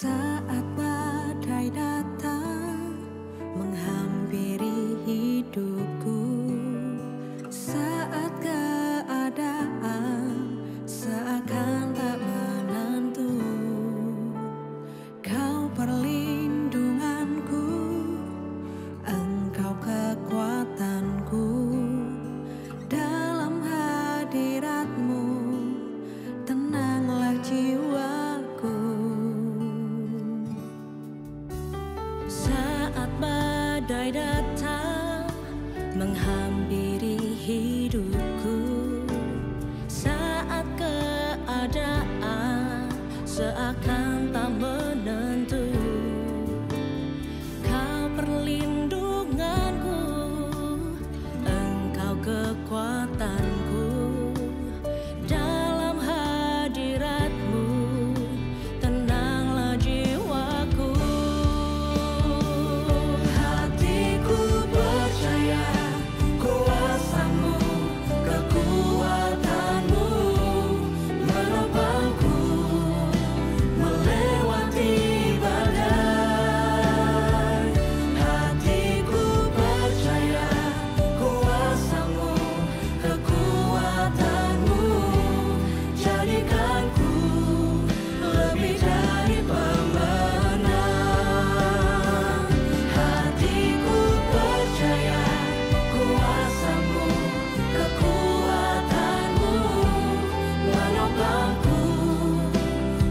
Saat badai datang menghampiri hidupku, saat keadaan seakan tak menentu, Kau perlindunganku, Engkau kekuatanku. Dalam hadirat-Mu tenanglah jiwaku. Saat badai datang menghampiri hidupku, saat keadaan seakan tak menentu, Kau perlindunganku, Engkau kekuatanku. Dalam hadirat-Mu tenanglah jiwaku. Hatiku percaya kuasa-Mu, kekuatan-Mu menopangku melewati badai. Hatiku percaya kuasa-Mu, kekuatan-Mu jadikanku lebih dari pemenang. Hatiku percaya kuasa-Mu, kekuatan-Mu menopangku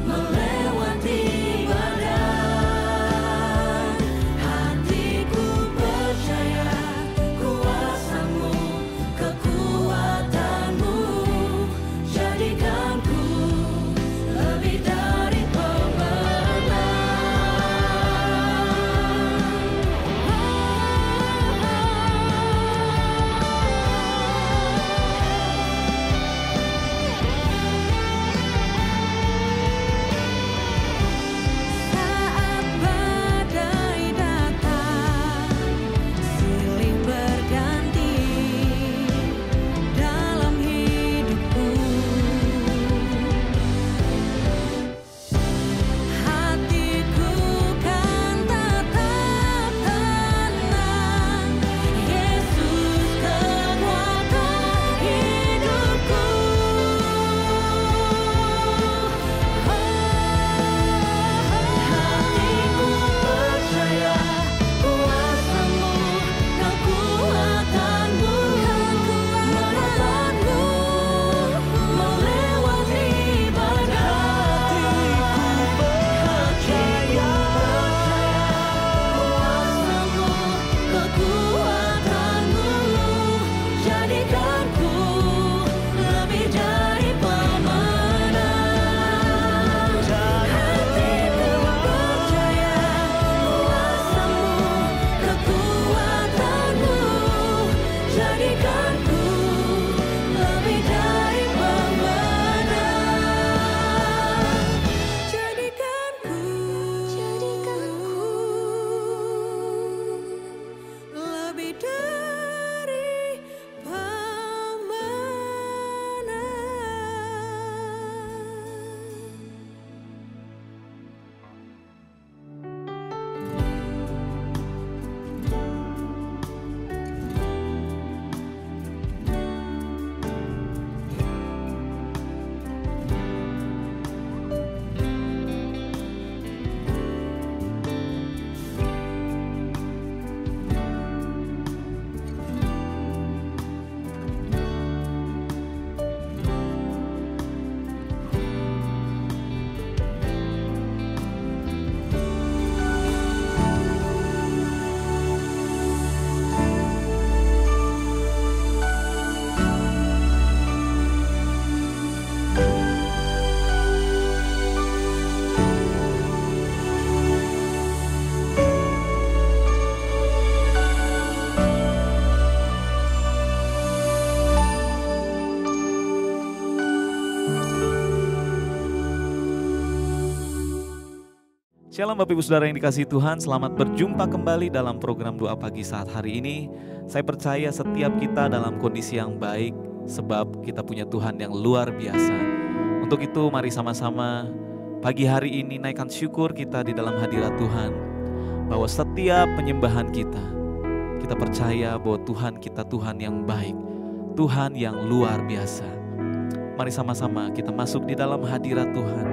melewati badai. Hatiku percaya kuasa-Mu, kekuatan-Mu jadikanku lebih dari Saat badai datang, silih berganti dalam hidupku. Hatiku kan tetap tenang, Yesus kekuatan hidupku. Hatiku percaya kuasa-Mu, kekuatan-Mu menopangku melewati badai. Hatiku percaya kuasa-Mu, kekuatan-Mu jadikanku lebih dari pemenang. Hatiku percaya kuasa-Mu, kekuatan-Mu jadikanku lebih dari pemenang. Jadikanku lebih dari Shalom Bapak Ibu Saudara yang dikasihi Tuhan, selamat berjumpa kembali dalam program Doa Pagi saat hari ini. Saya percaya setiap kita dalam kondisi yang baik sebab kita punya Tuhan yang luar biasa. Untuk itu mari sama-sama Pagi hari ini naikkan syukur kita di dalam hadirat Tuhan, bahwa setiap penyembahan kita percaya bahwa Tuhan kita Tuhan yang baik, Tuhan yang luar biasa. Mari sama-sama kita masuk di dalam hadirat Tuhan,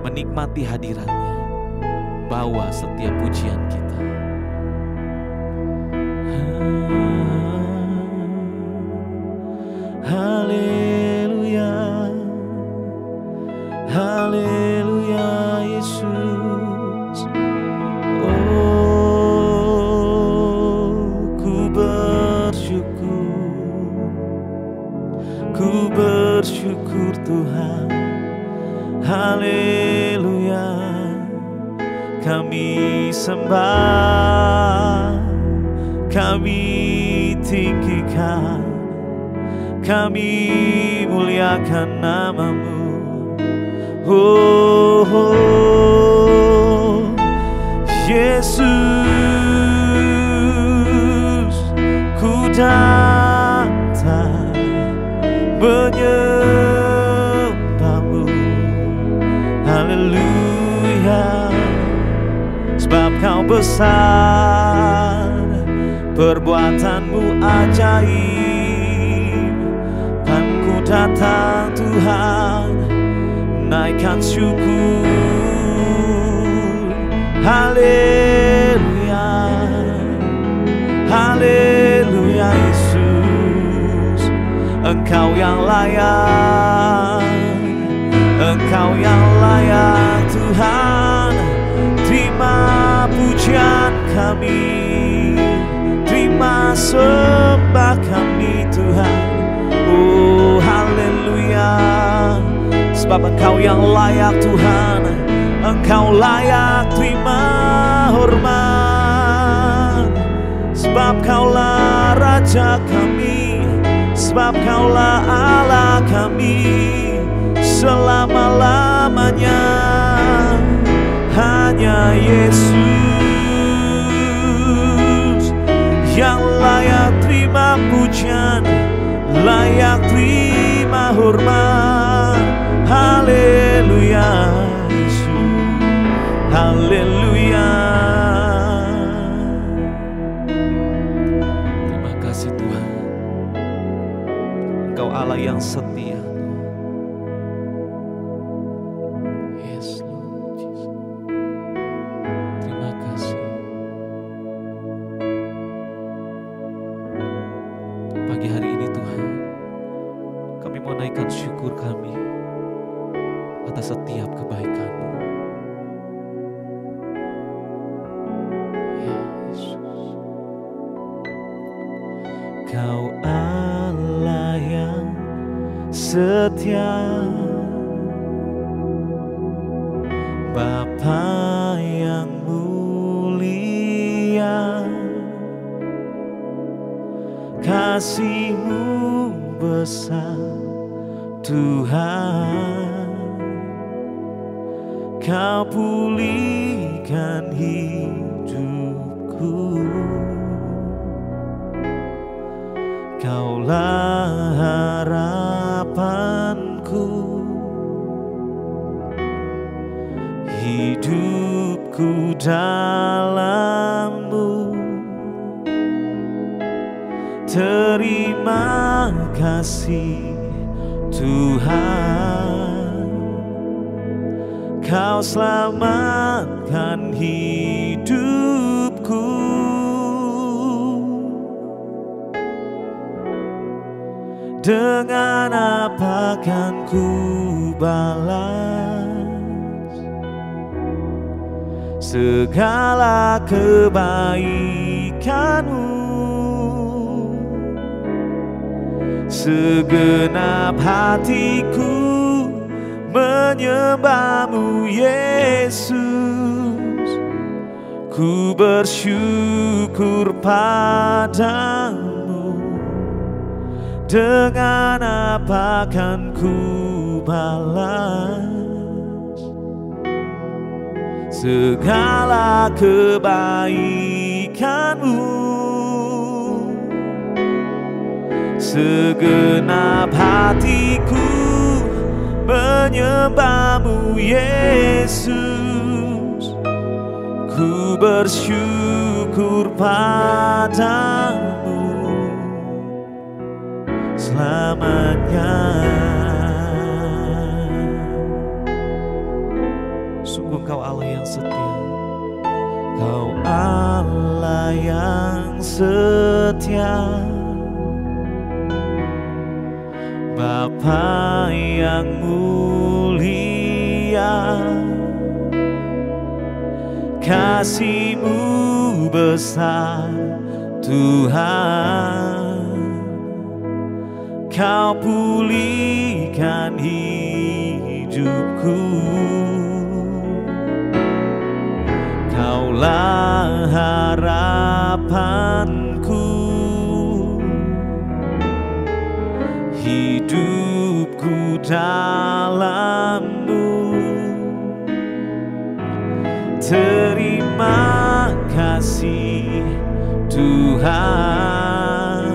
menikmati hadiratnya, bawa setiap pujian kita. Haleluya, haleluya Yesus. Oh, ku bersyukur Tuhan. Haleluya, kami sembah, kami tinggikan, kami muliakan nama-Mu. Oh, Yesus, ku datang menyembah-Mu. Haleluya, sebab Kau besar, perbuatan-Mu ajaib. Kan ku datang Tuhan, naikkan syukur. Haleluya, haleluya Yesus. Engkau yang layak, Engkau yang layak Tuhan. Terima pujian kami, terima sembah kami Tuhan. Oh haleluya, sebab Engkau yang layak Tuhan. Engkau layak terima hormat, sebab Kaulah Raja kami, sebab Kaulah Allah kami selama-lamanya. Hanya Yesus yang layak terima pujian, layak terima hormat. Haleluya Yesus, haleluya. Terima kasih Tuhan, Engkau Allah yang setia. Yes Lord Jesus, terima kasih. Pagi hari ini Tuhan, kami mau naikkan syukur kami atas setiap kebaikan-Mu. Ya Yesus, Kau Allah yang setia, Bapa yang mulia, kasih-Mu besar Tuhan. Kau pulihkan hidupku, Kaulah harapanku. Hidupku dalam-Mu, terima kasih Tuhan. Kau selamatkan hidupku. Dengan apa kan ku balas segala kebaikan-Mu? Segenap hatiku menyembah-Mu Yesus. Ku bersyukur padamu. Dengan apa kan ku balas segala kebaikan-Mu? Segenap hatiku menyembah-Mu Yesus. Ku bersyukur padamu selamanya. Sungguh Kau Allah yang setia, Kau Allah yang setia, Bapa yang mulia, kasih-Mu besar Tuhan. Kau pulihkan hidupku, Kaulah harapanku, hidupku dalam-Mu. Terima kasih Tuhan,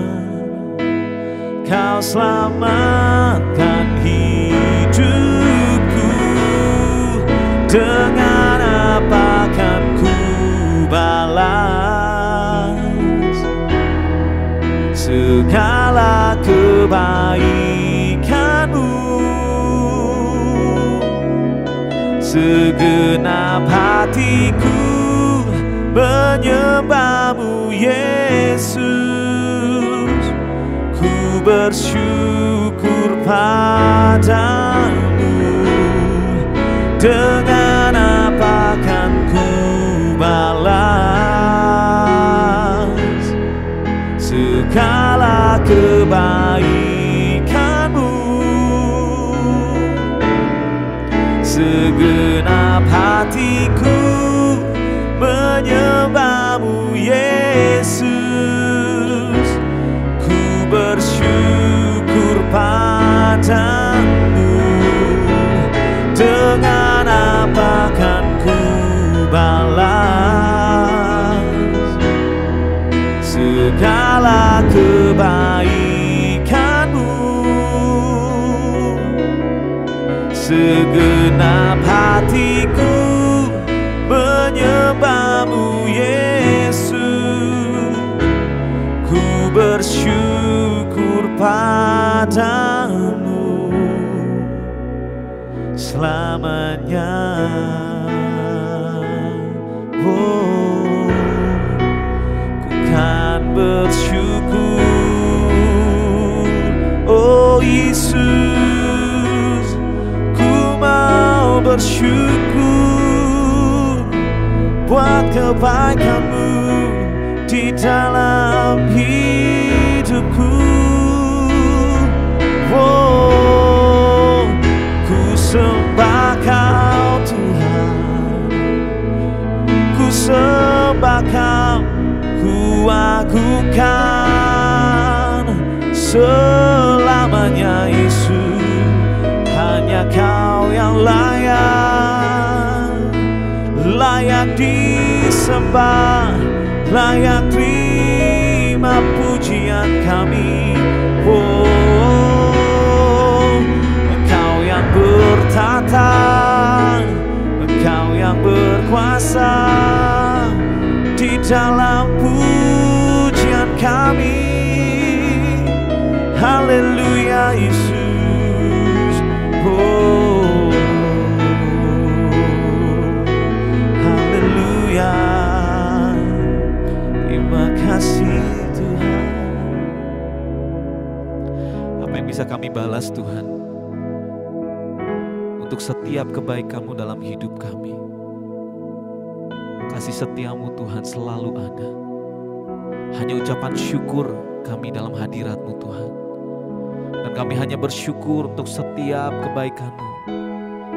Kau selamatkan hidupku. Dengan apa kan ku balas segala kebaikan-Mu? Segenap hatiku menyembah-Mu Yesus. Ku bersyukur padamu. Dengan apa kan ku balas segala kebaikan-Mu? Segenap hatiku menyembah-Mu Yesus. Ku bersyukur padamu. Dengan apa kan ku balas segala kebaikan-Mu? Segenap hatiku menyembah-Mu Yesus. Ku bersyukur padamu selamanya. Oh, ku kan bersyukur, oh Yesus, ku mau bersyukur buat kebaikan-Mu di dalam hidupku. Oh, ku sembah Kau Tuhan, ku sembah Kau, ku agungkan selamanya Yesus. Hanya Kau yang layak disembah, layak terima pujian kami. Oh, Engkau yang bertata, Engkau yang berkuasa di dalam pujian kami. Haleluya Yesus. Oh, haleluya. Terima kasih Tuhan. Apa yang bisa kami balas Tuhan untuk setiap kebaikan-Mu dalam hidup kami? Kasih setia-Mu Tuhan selalu ada. Hanya ucapan syukur kami dalam hadirat-Mu Tuhan. Dan kami hanya bersyukur untuk setiap kebaikan-Mu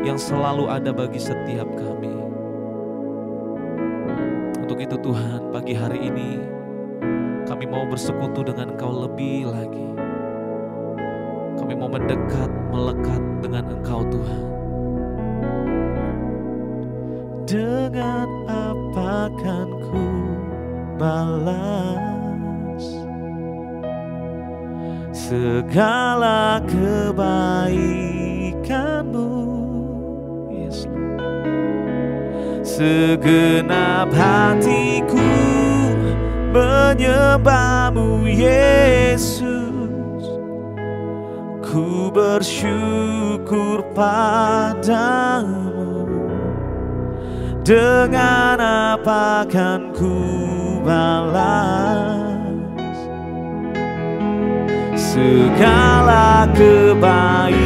yang selalu ada bagi setiap kami. Untuk itu Tuhan, pagi hari ini kami mau bersekutu dengan Engkau lebih lagi. Kami mau mendekat, melekat dengan Engkau Tuhan. Dengan apa kan ku balas segala kebaikan-Mu? Segenap hatiku menyembah-Mu Yesus. Ku bersyukur padamu. Dengan apa kan ku balas segala kebaikan-Mu?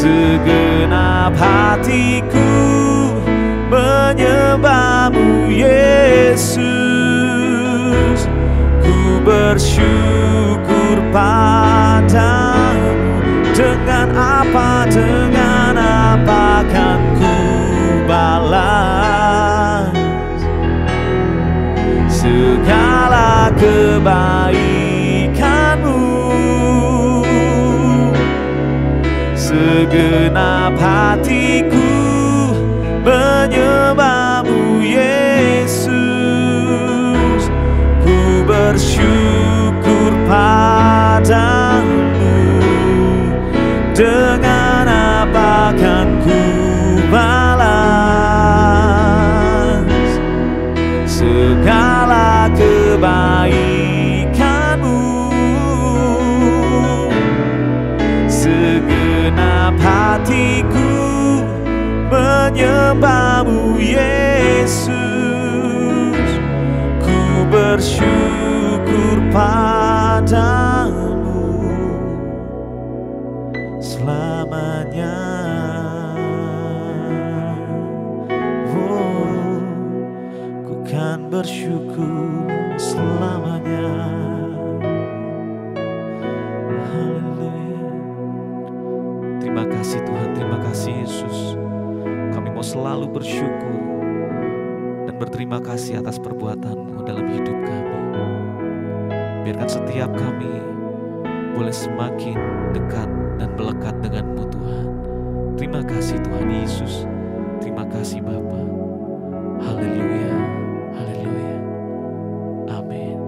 Segenap hatiku menyembah-Mu Yesus. Ku bersyukur padamu. Dengan apa kan ku balas segala kebaikan-Mu? Segenap hatiku menyembah-Mu Yesus. Ku bersyukur padamu. Dengan apa kan ku balas segala kebaikan-Mu? Segenap hatiku menyembah-Mu Yesus. Ku bersyukur padamu selamanya. Oh, ku kan bersyukur selamanya. Haleluya. Terima kasih Tuhan, terima kasih Yesus. Kami mau selalu bersyukur dan berterima kasih atas perbuatan-Mu dalam hidup kami. Biarkan setiap kami boleh semakin dekat dan melekat dengan-Mu Tuhan. Terima kasih Tuhan Yesus. Terima kasih Bapa. Haleluya. Haleluya. Amin.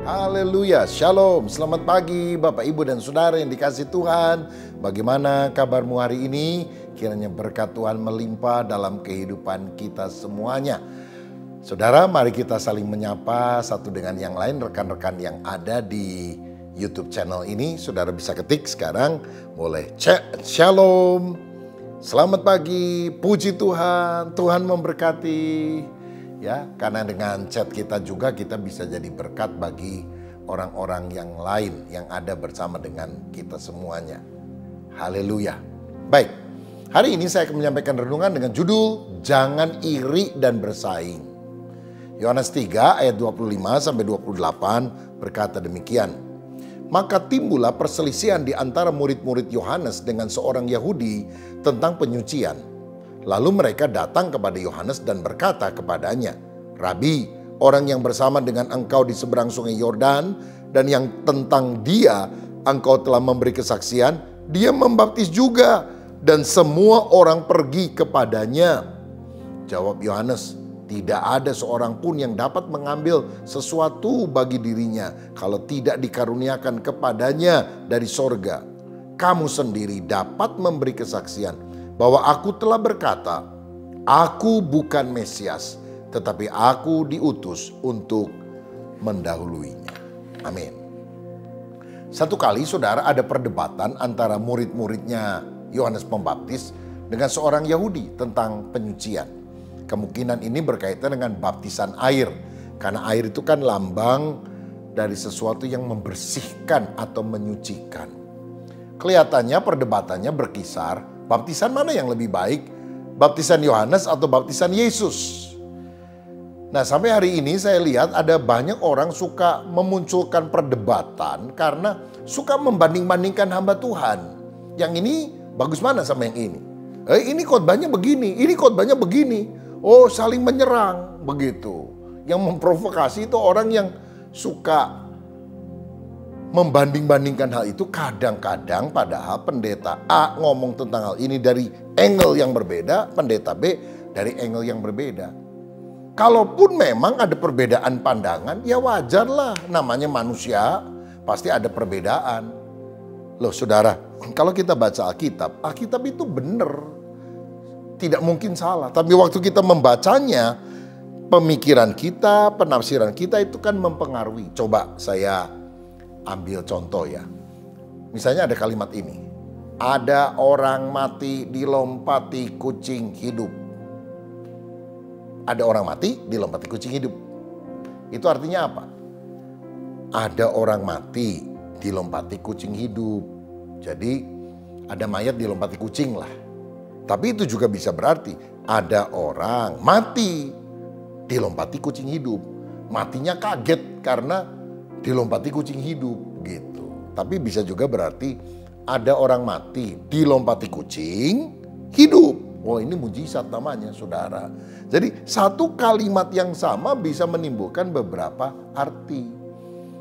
Haleluya, shalom, selamat pagi Bapak Ibu dan Saudara yang dikasihi Tuhan. Bagaimana kabarmu hari ini? Kiranya berkat Tuhan melimpah dalam kehidupan kita semuanya. Saudara, mari kita saling menyapa satu dengan yang lain, rekan-rekan yang ada di YouTube channel ini. Saudara bisa ketik sekarang, boleh cek, shalom, selamat pagi, puji Tuhan, Tuhan memberkati. Ya, karena dengan chat kita juga kita bisa jadi berkat bagi orang-orang yang lain yang ada bersama dengan kita semuanya. Haleluya. Baik, hari ini saya akan menyampaikan renungan dengan judul Jangan Iri dan Bersaing. Yohanes 3 ayat 25-28 berkata demikian. Maka timbullah perselisihan di antara murid-murid Yohanes dengan seorang Yahudi tentang penyucian. Lalu mereka datang kepada Yohanes dan berkata kepadanya, Rabi, orang yang bersama dengan engkau di seberang sungai Yordan dan yang tentang dia engkau telah memberi kesaksian, dia membaptis juga dan semua orang pergi kepadanya. Jawab Yohanes, tidak ada seorang pun yang dapat mengambil sesuatu bagi dirinya kalau tidak dikaruniakan kepadanya dari sorga. Kamu sendiri dapat memberi kesaksian bahwa aku telah berkata, aku bukan Mesias, tetapi aku diutus untuk mendahuluinya. Amin. Satu kali saudara ada perdebatan antara murid-muridnya Yohanes Pembaptis dengan seorang Yahudi tentang penyucian. Kemungkinan ini berkaitan dengan baptisan air. Karena air itu kan lambang dari sesuatu yang membersihkan atau menyucikan. Kelihatannya perdebatannya berkisar, baptisan mana yang lebih baik? Baptisan Yohanes atau baptisan Yesus? Nah, sampai hari ini saya lihat ada banyak orang suka memunculkan perdebatan karena suka membanding-bandingkan hamba Tuhan. Yang ini bagus mana sama yang ini? Ini khotbahnya begini, ini khotbahnya begini. Oh, saling menyerang begitu. Yang memprovokasi itu orang yang suka membanding-bandingkan hal itu. Kadang-kadang padahal pendeta A ngomong tentang hal ini dari angle yang berbeda, pendeta B dari angle yang berbeda. Kalaupun memang ada perbedaan pandangan, ya wajarlah, namanya manusia. pasti ada perbedaan. Loh saudara, kalau kita baca Alkitab, Alkitab itu benar. Tidak mungkin salah. Tapi waktu kita membacanya, pemikiran kita, penafsiran kita itu kan mempengaruhi. Coba saya ambil contoh ya. Misalnya ada kalimat ini. Ada orang mati dilompati kucing hidup. Ada orang mati dilompati kucing hidup. Itu artinya apa? Ada orang mati dilompati kucing hidup. Jadi ada mayat dilompati kucing lah. Tapi itu juga bisa berarti ada orang mati dilompati kucing hidup. Matinya kaget karena dilompati kucing hidup gitu. Tapi bisa juga berarti ada orang mati dilompati kucing hidup. Oh ini mujizat namanya saudara. Jadi satu kalimat yang sama bisa menimbulkan beberapa arti.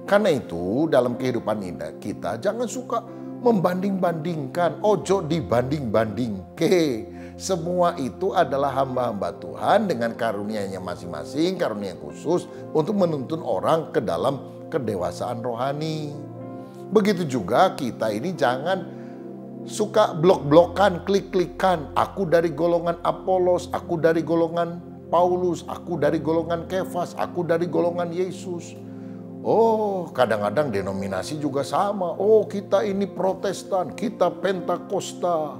Karena itu dalam kehidupan kita jangan suka membanding-bandingkan. Ojo dibanding-bandingke. Semua itu adalah hamba-hamba Tuhan dengan karunia-Nya masing-masing, karunia khusus untuk menuntun orang ke dalam kedewasaan rohani. Begitu juga kita ini jangan suka blok-blokan, klik-klikan. Aku dari golongan Apolos, aku dari golongan Paulus, aku dari golongan Kefas, aku dari golongan Yesus. Oh, kadang-kadang denominasi juga sama. Oh, kita ini Protestan, kita Pentakosta.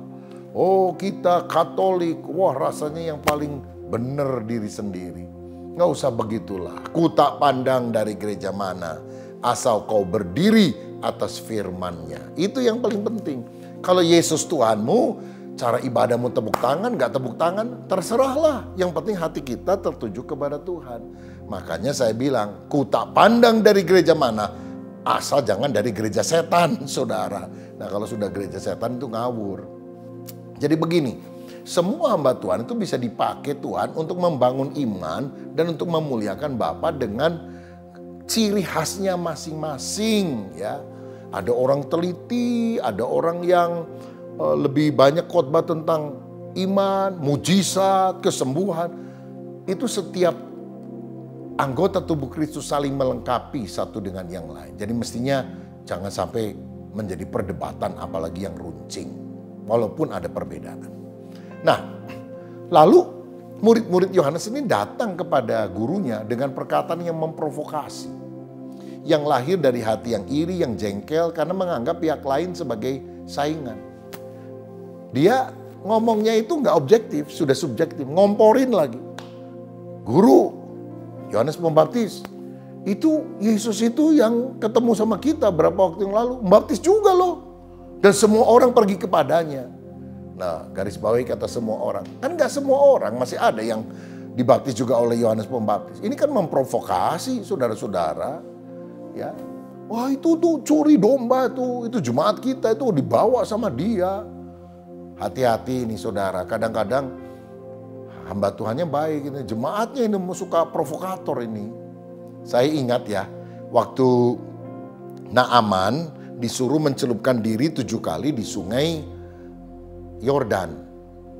Oh, kita Katolik. Wah, rasanya yang paling benar diri sendiri. Nggak usah begitulah. Ku tak pandang dari gereja mana, asal kau berdiri atas firman-Nya. Itu yang paling penting. Kalau Yesus Tuhanmu, cara ibadahmu tepuk tangan, gak tepuk tangan, terserahlah. Yang penting hati kita tertuju kepada Tuhan. Makanya saya bilang, ku tak pandang dari gereja mana, asal jangan dari gereja setan, saudara. Nah kalau sudah gereja setan itu ngawur. Jadi begini, semua hamba Tuhan itu bisa dipakai Tuhan untuk membangun iman dan untuk memuliakan Bapa dengan ciri khasnya masing-masing ya. Ada orang teliti, ada orang yang lebih banyak khotbah tentang iman, mujizat, kesembuhan. Itu setiap anggota tubuh Kristus saling melengkapi satu dengan yang lain. Jadi mestinya jangan sampai menjadi perdebatan apalagi yang runcing. Walaupun ada perbedaan. Nah, lalu murid-murid Yohanes ini datang kepada gurunya dengan perkataan yang memprovokasi. Yang lahir dari hati yang iri, yang jengkel karena menganggap pihak lain sebagai saingan. Dia ngomongnya itu nggak objektif, sudah subjektif, ngomporin lagi. Guru, Yohanes Pembaptis, itu Yesus itu yang ketemu sama kita berapa waktu yang lalu, membaptis juga loh. Dan semua orang pergi kepadanya. Nah, garis bawahi kata semua orang. Kan gak semua orang, masih ada yang dibaptis juga oleh Yohanes Pembaptis. Ini kan memprovokasi saudara-saudara. Ya, wah itu tuh curi domba tuh, itu jemaat kita itu dibawa sama dia. Hati-hati nih saudara, kadang-kadang hamba Tuhannya baik, ini jemaatnya ini suka provokator ini. Saya ingat ya, waktu Naaman disuruh mencelupkan diri 7 kali di sungai Yordan.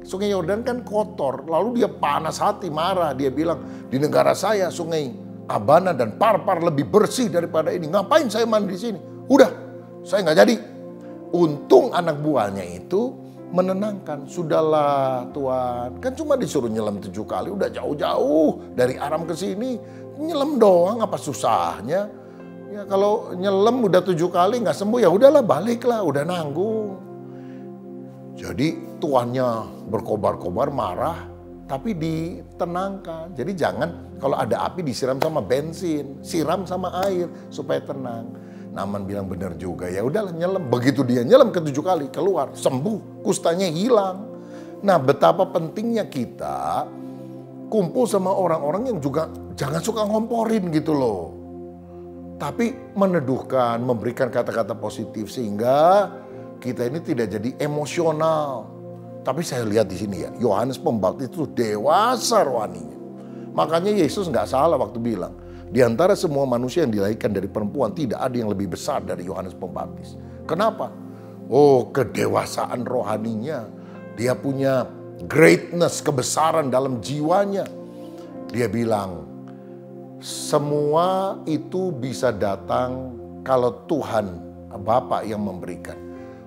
Sungai Yordan kan kotor, lalu dia panas hati, marah. Dia bilang, di negara saya sungai Abana dan Parpar lebih bersih daripada ini. Ngapain saya mandi di sini? Udah, saya nggak jadi. Untung anak buahnya itu menenangkan. Sudahlah Tuhan, kan cuma disuruh nyelam 7 kali, udah jauh-jauh dari Aram ke sini. Nyelam doang, apa susahnya? Ya kalau nyelam udah 7 kali nggak sembuh ya udahlah baliklah, udah nanggung. Jadi tuannya berkobar-kobar marah, tapi ditenangkan. Jadi jangan kalau ada api disiram sama bensin, siram sama air supaya tenang. Naaman bilang benar juga, ya udahlah nyelam. Begitu dia nyelam ke 7 kali keluar, sembuh, kustanya hilang. Nah betapa pentingnya kita kumpul sama orang-orang yang juga jangan suka ngomporin gitu loh. Tapi meneduhkan, memberikan kata-kata positif sehingga kita ini tidak jadi emosional. Tapi saya lihat di sini ya, Yohanes Pembaptis itu dewasa rohaninya. Makanya Yesus nggak salah waktu bilang, di antara semua manusia yang dilahirkan dari perempuan tidak ada yang lebih besar dari Yohanes Pembaptis. Kenapa? Oh, kedewasaan rohaninya. Dia punya greatness, kebesaran dalam jiwanya. Dia bilang, semua itu bisa datang kalau Tuhan Bapa yang memberikan.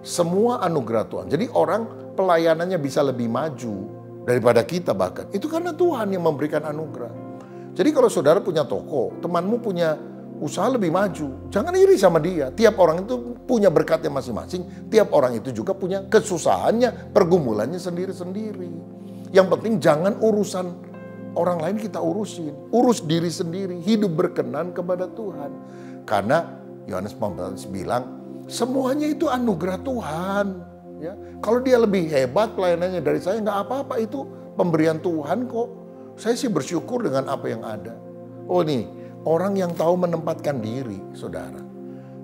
Semua anugerah Tuhan. Jadi orang pelayanannya bisa lebih maju daripada kita bahkan. Itu karena Tuhan yang memberikan anugerah. Jadi kalau saudara punya toko, temanmu punya usaha lebih maju. Jangan iri sama dia. Tiap orang itu punya berkatnya masing-masing. Tiap orang itu juga punya kesusahannya, pergumulannya sendiri-sendiri. Yang penting jangan urusan orang lain kita urusin. Urus diri sendiri, hidup berkenan kepada Tuhan. Karena Yohanes 14 bilang, semuanya itu anugerah Tuhan. Ya, kalau dia lebih hebat pelayanannya dari saya, nggak apa-apa, itu pemberian Tuhan kok. Saya sih bersyukur dengan apa yang ada. Oh nih, orang yang tahu menempatkan diri, saudara.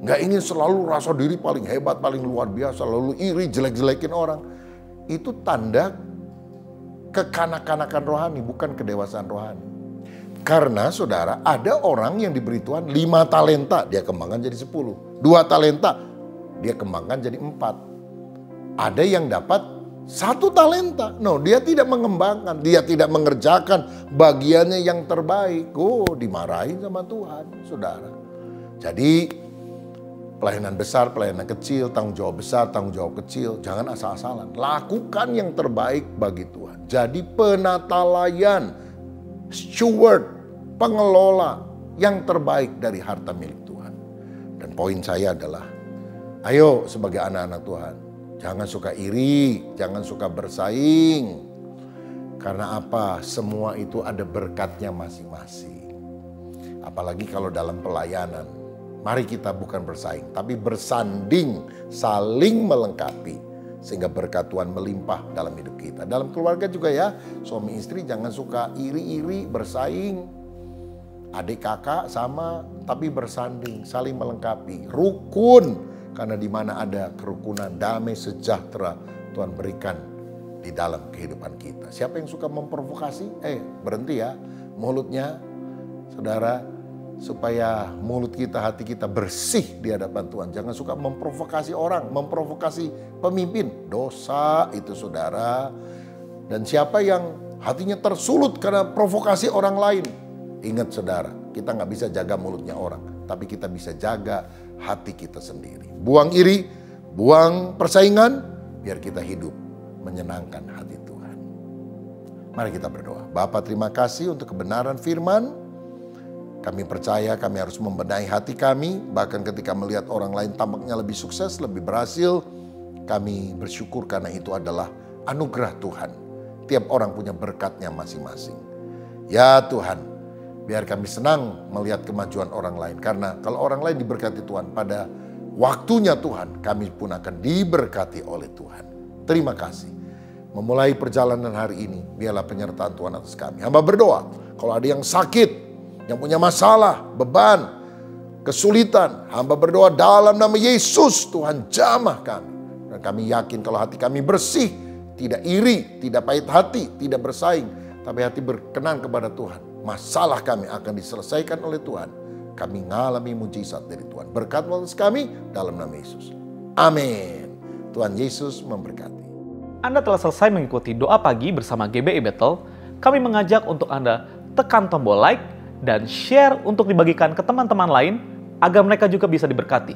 Nggak ingin selalu rasa diri paling hebat, paling luar biasa, lalu iri, jelek-jelekin orang. Itu tanda kekanak-kanakan rohani, bukan kedewasaan rohani. Karena saudara, ada orang yang diberi Tuhan 5 talenta, dia kembangkan jadi 10. 2 talenta, dia kembangkan jadi 4. Ada yang dapat 1 talenta. No, dia tidak mengembangkan, dia tidak mengerjakan bagiannya yang terbaik. Oh, dimarahin sama Tuhan, saudara. Jadi, pelayanan besar, pelayanan kecil, tanggung jawab besar, tanggung jawab kecil, jangan asal-asalan. Lakukan yang terbaik bagi Tuhan. Jadi penata layan, steward, pengelola yang terbaik dari harta milik Tuhan. Dan poin saya adalah, ayo sebagai anak-anak Tuhan, jangan suka iri, jangan suka bersaing. Karena apa? Semua itu ada berkatnya masing-masing. Apalagi kalau dalam pelayanan. Mari kita bukan bersaing, tapi bersanding, saling melengkapi. Sehingga berkat Tuhan melimpah dalam hidup kita. Dalam keluarga juga ya, suami istri jangan suka iri-iri, bersaing. Adik kakak sama, tapi bersanding, saling melengkapi. Rukun. Karena di mana ada kerukunan, damai, sejahtera Tuhan berikan di dalam kehidupan kita. Siapa yang suka memprovokasi? Berhenti ya mulutnya, saudara, supaya mulut kita, hati kita bersih di hadapan Tuhan. Jangan suka memprovokasi orang, memprovokasi pemimpin. Dosa itu, saudara. Dan siapa yang hatinya tersulut karena provokasi orang lain? Ingat, saudara, kita nggak bisa jaga mulutnya orang, tapi kita bisa jaga hati kita sendiri. Buang iri, buang persaingan, biar kita hidup menyenangkan hati Tuhan. Mari kita berdoa. Bapa, terima kasih untuk kebenaran firman. Kami percaya kami harus membenahi hati kami, bahkan ketika melihat orang lain tampaknya lebih sukses, lebih berhasil, kami bersyukur karena itu adalah anugerah Tuhan. Tiap orang punya berkatnya masing-masing. Ya Tuhan, biar kami senang melihat kemajuan orang lain. Karena kalau orang lain diberkati Tuhan, pada waktunya Tuhan, kami pun akan diberkati oleh Tuhan. Terima kasih. Memulai perjalanan hari ini, biarlah penyertaan Tuhan atas kami. Hamba berdoa, kalau ada yang sakit, yang punya masalah, beban, kesulitan, hamba berdoa dalam nama Yesus, Tuhan jamah kami. Dan kami yakin kalau hati kami bersih, tidak iri, tidak pahit hati, tidak bersaing, tapi hati berkenan kepada Tuhan. Masalah kami akan diselesaikan oleh Tuhan. Kami mengalami mujizat dari Tuhan. Berkat atas kami dalam nama Yesus. Amin. Tuhan Yesus memberkati. Anda telah selesai mengikuti doa pagi bersama GBI Bethel. Kami mengajak untuk Anda tekan tombol like dan share untuk dibagikan ke teman-teman lain agar mereka juga bisa diberkati.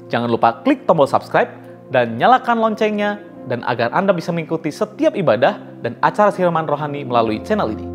Jangan lupa klik tombol subscribe dan nyalakan loncengnya dan agar Anda bisa mengikuti setiap ibadah dan acara siraman rohani melalui channel ini.